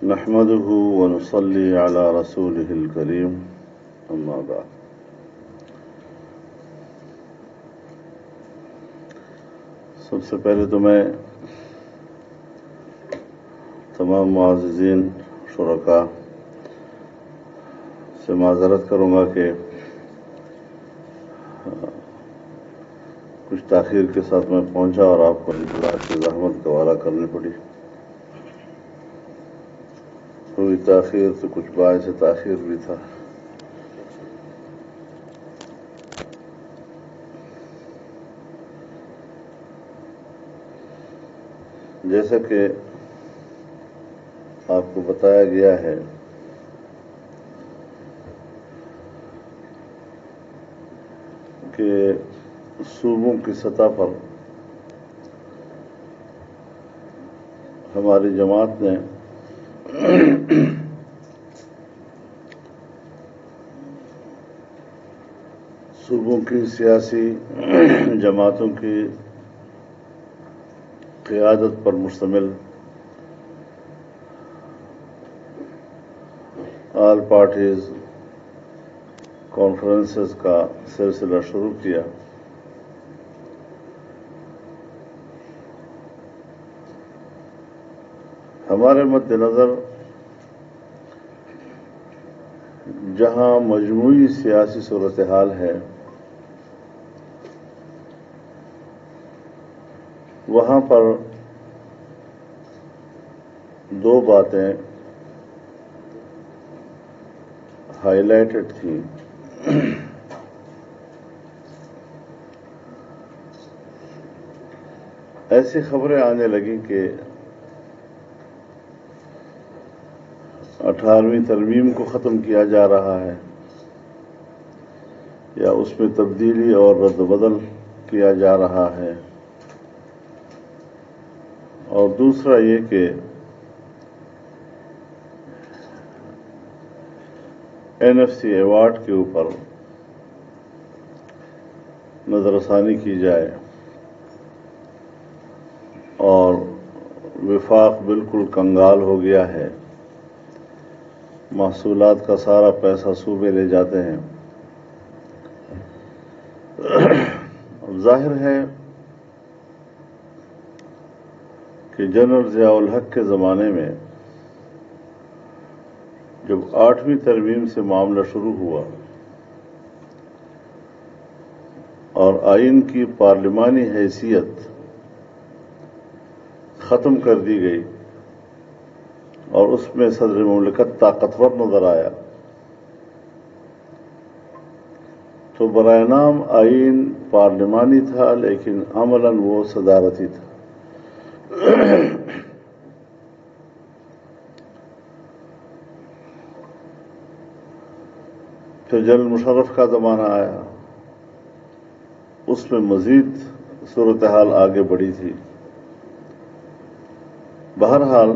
نحمده ونصلي على رسوله الكريم اما بعد. سب سے پہلے تو میں تمام معززین شرکاء سے معذرت کروں گا کہ کچھ تاخیر کے ساتھ میں پہنچا اور آپ کو انتظار کی زحمت گوارا کرنی پڑی. کوئی تاخیر تو کچھ باعث تاخیر بھی تھا. جیسا کہ آپ کو بتایا گیا ہے کہ صوبوں کی سطح پر ہماری جماعت نے صوبوں کی سیاسی جماعتوں کی قیادت پر مشتمل آل پارٹیز کانفرنسز کا سلسلہ شروع کیا. ہمارے مد نظر جہاں مجموعی سیاسی صورتحال ہے وہاں پر دو باتیں ہائی لائٹڈ تھیں. ایسی خبریں آنے لگیں کہ 18ویں ترمیم کو ختم کیا جا رہا ہے یا اس میں تبدیلی اور رد و بدل کیا جا رہا ہے، اور دوسرا یہ کہ NFC ایوارڈ کے اوپر نظر ثانی کی جائے اور وفاق بالکل کنگال ہو گیا ہے. محصولات کا سارا پیسہ صوبے لے جاتے ہیں. ظاہر ہے کہ جنرل ضیاء الحق کے زمانے میں جب 8ویں ترمیم سے معاملہ شروع ہوا اور آئین کی پارلیمانی حیثیت ختم کر دی گئی اور اس میں صدر مملکت طاقتور نظر آیا تو برائے نام آئین پارلیمانی تھا لیکن عملاً وہ صدارتی تھا. پھر جنرل مشرف کا زمانہ آیا، اس میں مزید صورتحال آگے بڑھی تھی. بہرحال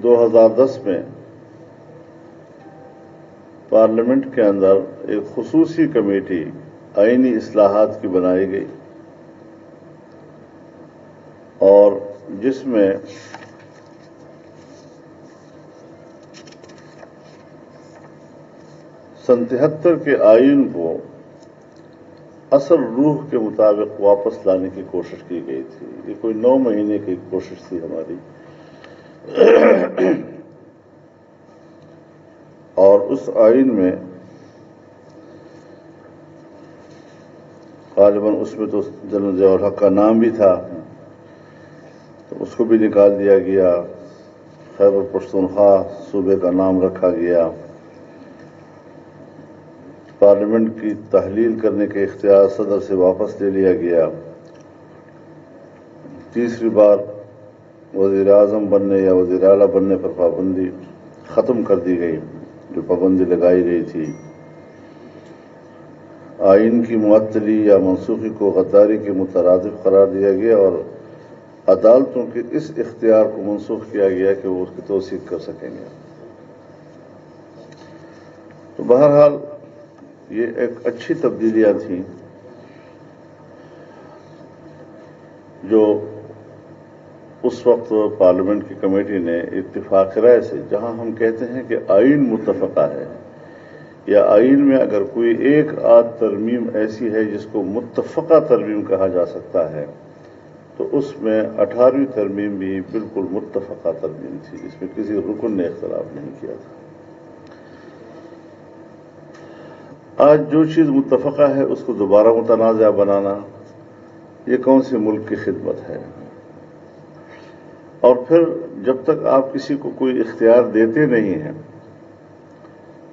2010 میں پارلیمنٹ کے اندر ایک خصوصی کمیٹی آئینی اصلاحات کی بنائی گئی اور جس میں سن 73 کے آئین کو اصل روح کے مطابق واپس لانے کی کوشش کی گئی تھی. یہ کوئی 9 مہینے کی کوشش تھی ہماری، اور اس آئین میں غالباً اس میں تو جنرل ضیاء الحق کا نام بھی تھا تو اس کو بھی نکال دیا گیا. خیبر پختونخوا صوبے کا نام رکھا گیا. پارلیمنٹ کی تحلیل کرنے کے اختیار صدر سے واپس لے لیا گیا. تیسری بار وزیر اعظم بننے یا وزیر اعلیٰ بننے پر پابندی ختم کر دی گئی جو پابندی لگائی گئی تھی. آئین کی معطلی یا منسوخی کو غداری کے مترادف قرار دیا گیا اور عدالتوں کے اس اختیار کو منسوخ کیا گیا کہ وہ اس کی توثیق کر سکیں گے. تو بہرحال یہ ایک اچھی تبدیلیاں تھیں جو اس وقت پارلیمنٹ کی کمیٹی نے اتفاق رائے سے، جہاں ہم کہتے ہیں کہ آئین متفقہ ہے یا آئین میں اگر کوئی ایک آدھ ترمیم ایسی ہے جس کو متفقہ ترمیم کہا جا سکتا ہے، تو اس میں 18ویں ترمیم بھی بالکل متفقہ ترمیم تھی، اس میں کسی رکن نے اختلاف نہیں کیا تھا۔ آج جو چیز متفقہ ہے اس کو دوبارہ متنازع بنانا، یہ کون سی ملک کی خدمت ہے؟ اور پھر جب تک آپ کسی کو کوئی اختیار دیتے نہیں ہیں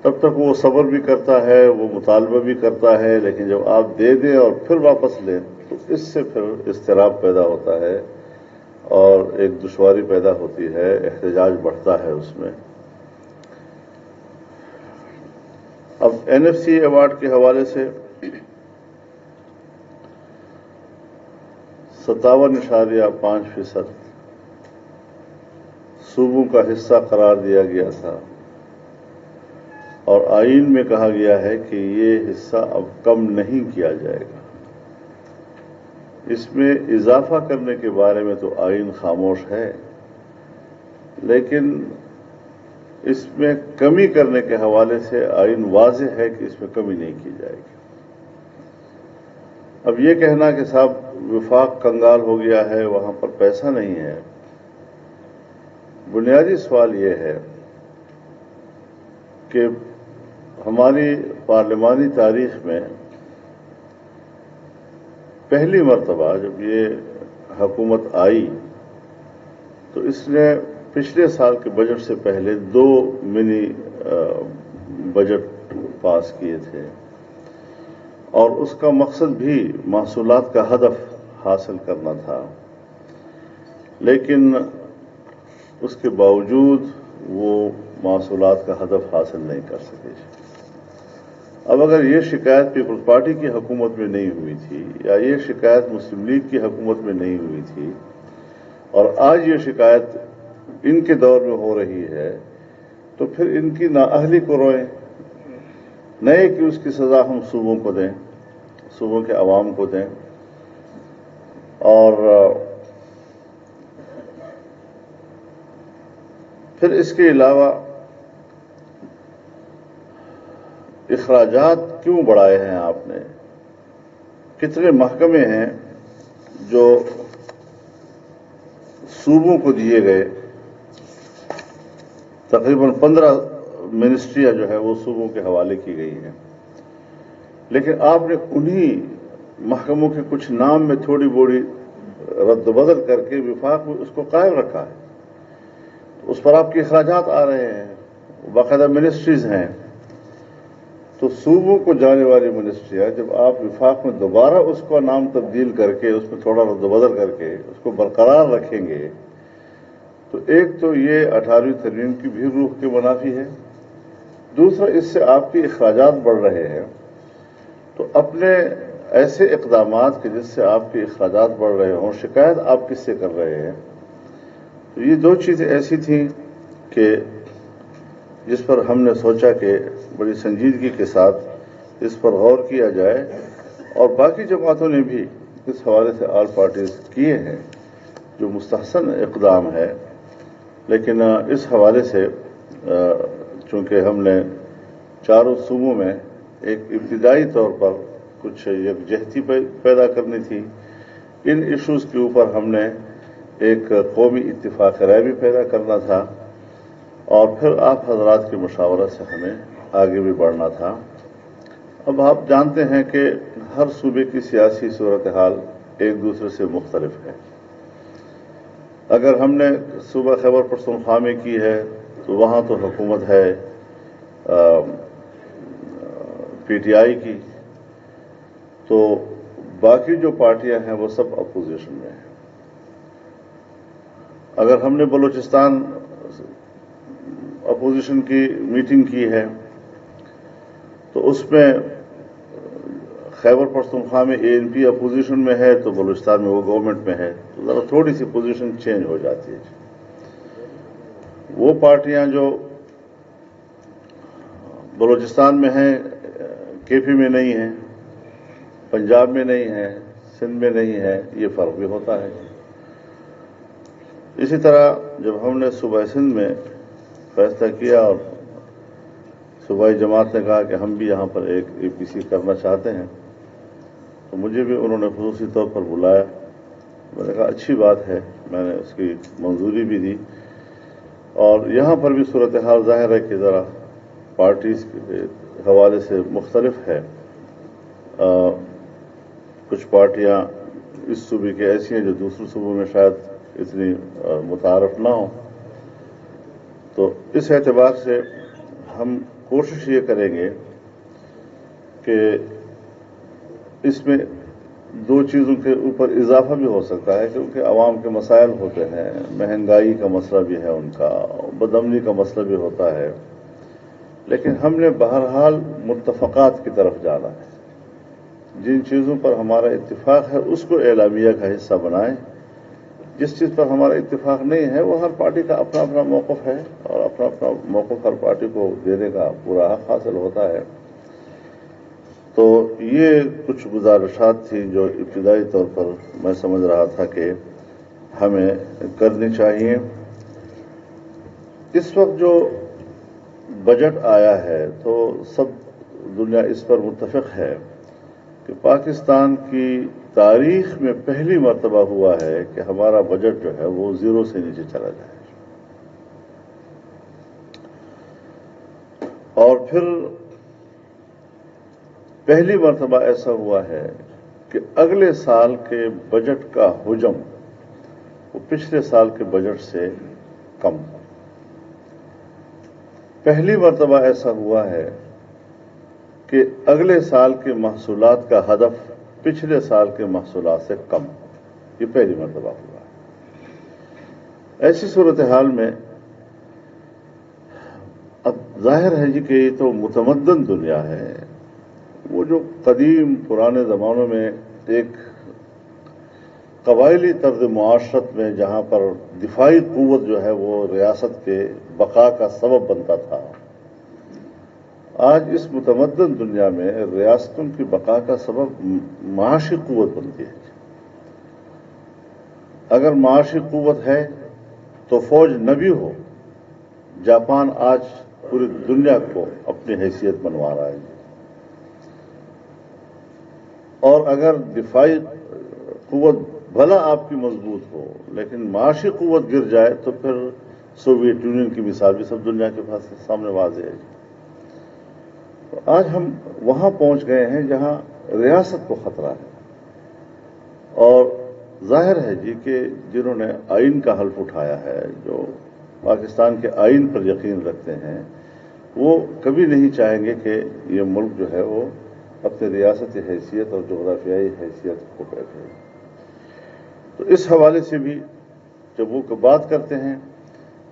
تب تک وہ صبر بھی کرتا ہے، وہ مطالبہ بھی کرتا ہے، لیکن جب آپ دے دیں اور پھر واپس لیں تو اس سے پھر اضطراب پیدا ہوتا ہے اور ایک دشواری پیدا ہوتی ہے، احتجاج بڑھتا ہے اس میں۔ اب NFC ایوارڈ کے حوالے سے 57.5% صوبوں کا حصہ قرار دیا گیا تھا، اور آئین میں کہا گیا ہے کہ یہ حصہ اب کم نہیں کیا جائے گا۔ اس میں اضافہ کرنے کے بارے میں تو آئین خاموش ہے، لیکن اس میں کمی کرنے کے حوالے سے آئین واضح ہے کہ اس میں کمی نہیں کی جائے گی۔ اب یہ کہنا کہ صاحب وفاق کنگال ہو گیا ہے، وہاں پر پیسہ نہیں ہے، بنیادی سوال یہ ہے کہ ہماری پارلیمانی تاریخ میں پہلی مرتبہ جب یہ حکومت آئی تو اس نے پچھلے سال کے بجٹ سے پہلے 2 منی بجٹ پاس کیے تھے، اور اس کا مقصد بھی محصولات کا ہدف حاصل کرنا تھا، لیکن اس کے باوجود وہ محصولات کا ہدف حاصل نہیں کر سکے۔ اب اگر یہ شکایت پیپلز پارٹی کی حکومت میں نہیں ہوئی تھی یا یہ شکایت مسلم لیگ کی حکومت میں نہیں ہوئی تھی اور آج یہ شکایت ان کے دور میں ہو رہی ہے، تو پھر ان کی نااہلی کو روئیں، نئے کہ اس کی سزا ہم صوبوں کو دیں، صوبوں کے عوام کو دیں۔ اور پھر اس کے علاوہ اخراجات کیوں بڑھائے ہیں آپ نے؟ کتنے محکمے ہیں جو صوبوں کو دیے گئے؟ تقریباً 15 منسٹریاں جو ہے وہ صوبوں کے حوالے کی گئی ہیں، لیکن آپ نے انہی محکموں کے کچھ نام میں تھوڑی بوڑی رد و بدل کر کے وفاق میں اس کو قائم رکھا ہے۔ اس پر آپ کے اخراجات آ رہے ہیں، باقاعدہ منسٹریز ہیں، تو صوبوں کو جانے والی منسٹریاں جب آپ وفاق میں دوبارہ اس کا نام تبدیل کر کے اس میں تھوڑا رد و بدل کر کے اس کو برقرار رکھیں گے، تو ایک تو یہ 18ویں ترمیم کی بھی روح کے منافی ہے، دوسرا اس سے آپ کے اخراجات بڑھ رہے ہیں، تو اپنے ایسے اقدامات کے جس سے آپ کے اخراجات بڑھ رہے ہوں، شکایت آپ کس سے کر رہے ہیں؟ تو یہ 2 چیزیں ایسی تھیں کہ جس پر ہم نے سوچا کہ بڑی سنجیدگی کے ساتھ اس پر غور کیا جائے، اور باقی جماعتوں نے بھی اس حوالے سے آل پارٹیز کیے ہیں جو مستحسن اقدام ہے، لیکن اس حوالے سے چونکہ ہم نے چاروں صوبوں میں ایک ابتدائی طور پر کچھ یکجہتی پیدا کرنی تھی، ان ایشوز کے اوپر ہم نے ایک قومی اتفاق رائے بھی پیدا کرنا تھا، اور پھر آپ حضرات کے مشاورت سے ہمیں آگے بھی بڑھنا تھا۔ اب آپ جانتے ہیں کہ ہر صوبے کی سیاسی صورتحال ایک دوسرے سے مختلف ہے۔ اگر ہم نے صوبہ خیبر پختونخوا میں کی ہے تو وہاں تو حکومت ہے PTI کی، تو باقی جو پارٹیاں ہیں وہ سب اپوزیشن میں ہیں۔ اگر ہم نے بلوچستان اپوزیشن کی میٹنگ کی ہے تو اس میں خیبر پختونخوا میں ANP اپوزیشن میں ہے تو بلوچستان میں وہ گورنمنٹ میں ہے، تو ذرا تھوڑی سی پوزیشن چینج ہو جاتی ہے۔ وہ پارٹیاں جو بلوچستان میں ہیں KP میں نہیں ہیں، پنجاب میں نہیں ہیں، سندھ میں نہیں ہے، یہ فرق بھی ہوتا ہے۔ اسی طرح جب ہم نے صوبہ سندھ میں فیصلہ کیا اور صوبائی جماعت نے کہا کہ ہم بھی یہاں پر ایک اے پی سی کرنا چاہتے ہیں، تو مجھے بھی انہوں نے خصوصی طور پر بلایا. میں نے کہا اچھی بات ہے، میں نے اس کی منظوری بھی دی. اور یہاں پر بھی صورتحال ظاہر ہے کہ ذرا پارٹیز کے حوالے سے مختلف ہے. کچھ پارٹیاں اس صوبے کی ایسی ہیں جو دوسرے صوبوں میں شاید اتنی متعارف نہ ہوں. تو اس اعتبار سے ہم کوشش یہ کریں گے کہ اس میں دو چیزوں کے اوپر اضافہ بھی ہو سکتا ہے، کیونکہ عوام کے مسائل ہوتے ہیں، مہنگائی کا مسئلہ بھی ہے ان کا، بدامنی کا مسئلہ بھی ہوتا ہے. لیکن ہم نے بہرحال متفقات کی طرف جانا ہے. جن چیزوں پر ہمارا اتفاق ہے اس کو اعلامیہ کا حصہ بنائیں. جس چیز پر ہمارا اتفاق نہیں ہے وہ ہر پارٹی کا اپنا اپنا موقف ہے، اور اپنا اپنا موقف ہر پارٹی کو دینے کا پورا حق حاصل ہوتا ہے. تو یہ کچھ گزارشات تھیں جو ابتدائی طور پر میں سمجھ رہا تھا کہ ہمیں کرنی چاہیے. اس وقت جو بجٹ آیا ہے تو سب دنیا اس پر متفق ہے کہ پاکستان کی تاریخ میں پہلی مرتبہ ہوا ہے کہ ہمارا بجٹ جو ہے وہ زیرو سے نیچے چلا جائے. اور پھر پہلی مرتبہ ایسا ہوا ہے کہ اگلے سال کے بجٹ کا حجم وہ پچھلے سال کے بجٹ سے کم. پہلی مرتبہ ایسا ہوا ہے کہ اگلے سال کے محصولات کا ہدف پچھلے سال کے محصولات سے کم. یہ پہلی مرتبہ ہوا ہے. ایسی صورتحال میں اب ظاہر ہے جی کہ یہ تو متمدن دنیا ہے. وہ جو قدیم پرانے زمانوں میں ایک قبائلی طرز معاشرت میں جہاں پر دفاعی قوت جو ہے وہ ریاست کے بقا کا سبب بنتا تھا، آج اس متمدن دنیا میں ریاستوں کی بقا کا سبب معاشی قوت بنتی ہے. اگر معاشی قوت ہے تو فوج نہ بھی ہو، جاپان آج پوری دنیا کو اپنی حیثیت بنوا رہا ہے. اور اگر دفاعی قوت بھلا آپ کی مضبوط ہو لیکن معاشی قوت گر جائے تو پھر سوویت یونین کی مثال بھی سب دنیا کے پاس سامنے واضح ہے. آج ہم وہاں پہنچ گئے ہیں جہاں ریاست کو خطرہ ہے. اور ظاہر ہے جی کہ جنہوں نے آئین کا حلف اٹھایا ہے، جو پاکستان کے آئین پر یقین رکھتے ہیں، وہ کبھی نہیں چاہیں گے کہ یہ ملک جو ہے وہ اپنی ریاستی حیثیت اور جغرافیائی حیثیت کو بیٹھے. تو اس حوالے سے بھی جب وہ بات کرتے ہیں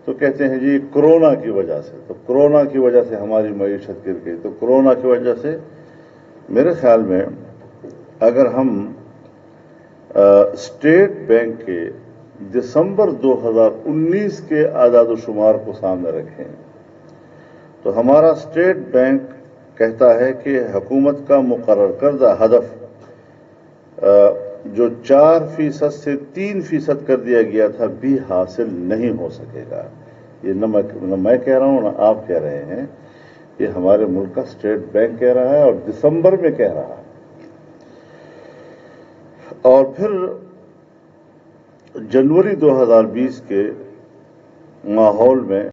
تو کہتے ہیں جی کورونا کی وجہ سے، تو کورونا کی وجہ سے ہماری معیشت گر گئی. تو کورونا کی وجہ سے میرے خیال میں اگر ہم اسٹیٹ بینک کے دسمبر 2019 کے اعداد و شمار کو سامنے رکھیں تو ہمارا اسٹیٹ بینک کہتا ہے کہ حکومت کا مقرر کردہ ہدف جو 4% سے 3% کر دیا گیا تھا بھی حاصل نہیں ہو سکے گا. یہ نہ میں کہہ رہا ہوں نہ آپ کہہ رہے ہیں، یہ ہمارے ملک کا اسٹیٹ بینک کہہ رہا ہے اور دسمبر میں کہہ رہا ہے. اور پھر جنوری 2020 کے ماحول میں